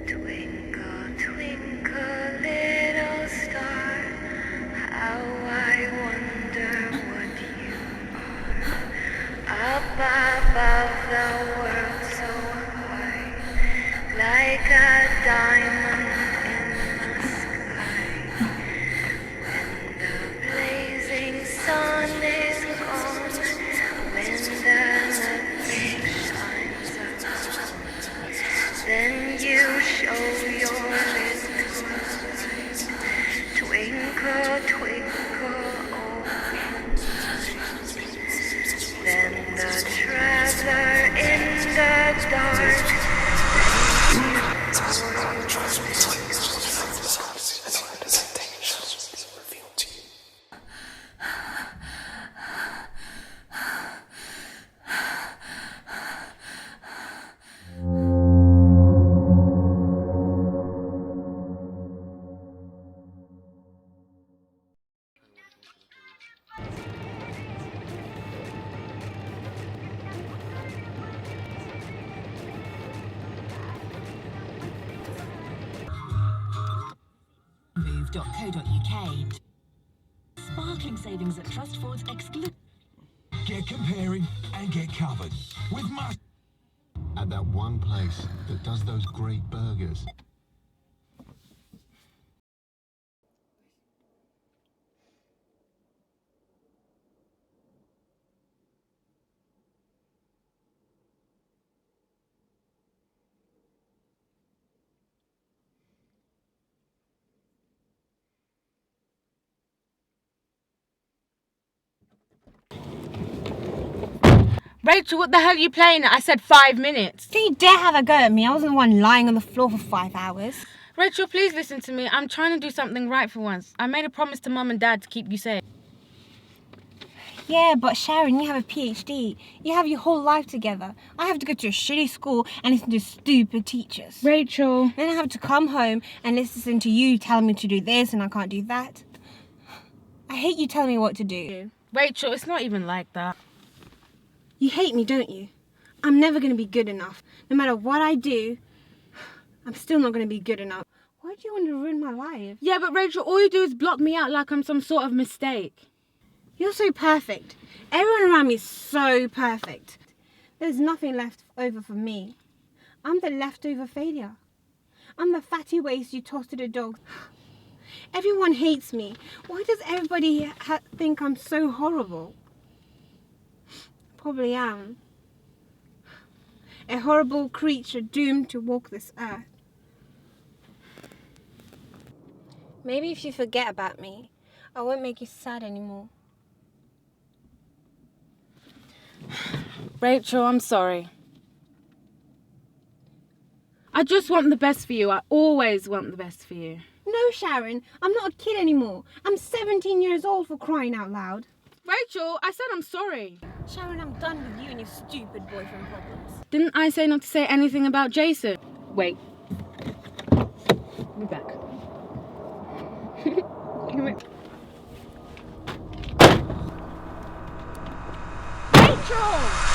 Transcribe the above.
Twinkle, twinkle, little star, how I wonder what you are. Up above the world so high, like a diamond in the sky. When the blazing sun is gone, when the nothing shines above, then you show your little light. Twinkle, twinkle, all night. Then the traveler in the dark. Move.co.uk. Sparkling savings at Trust Ford's exclusive. Get comparing and get covered with Must. At that one place that does those great burgers. Rachel, what the hell are you playing at? I said 5 minutes. Don't you dare have a go at me. I wasn't the one lying on the floor for 5 hours. Rachel, please listen to me. I'm trying to do something right for once. I made a promise to Mum and Dad to keep you safe. Yeah, but Sharon, you have a PhD. You have your whole life together. I have to go to a shitty school and listen to stupid teachers. Rachel. Then I have to come home and listen to you telling me to do this and I can't do that. I hate you telling me what to do. Rachel, it's not even like that. You hate me, don't you? I'm never going to be good enough. No matter what I do, I'm still not going to be good enough. Why do you want to ruin my life? Yeah, but Rachel, all you do is block me out like I'm some sort of mistake. You're so perfect. Everyone around me is so perfect. There's nothing left over for me. I'm the leftover failure. I'm the fatty waste you toss to the dogs. Everyone hates me. Why does everybody think I'm so horrible? Probably am. A horrible creature doomed to walk this earth. Maybe if you forget about me, I won't make you sad anymore. Rachel, I'm sorry. I just want the best for you. I always want the best for you. No, Sharon, I'm not a kid anymore. I'm 17 years old, for crying out loud. Rachel, I said I'm sorry. Sharon, I'm done with you and your stupid boyfriend problems. Didn't I say not to say anything about Jason? Wait. Be back. Rachel!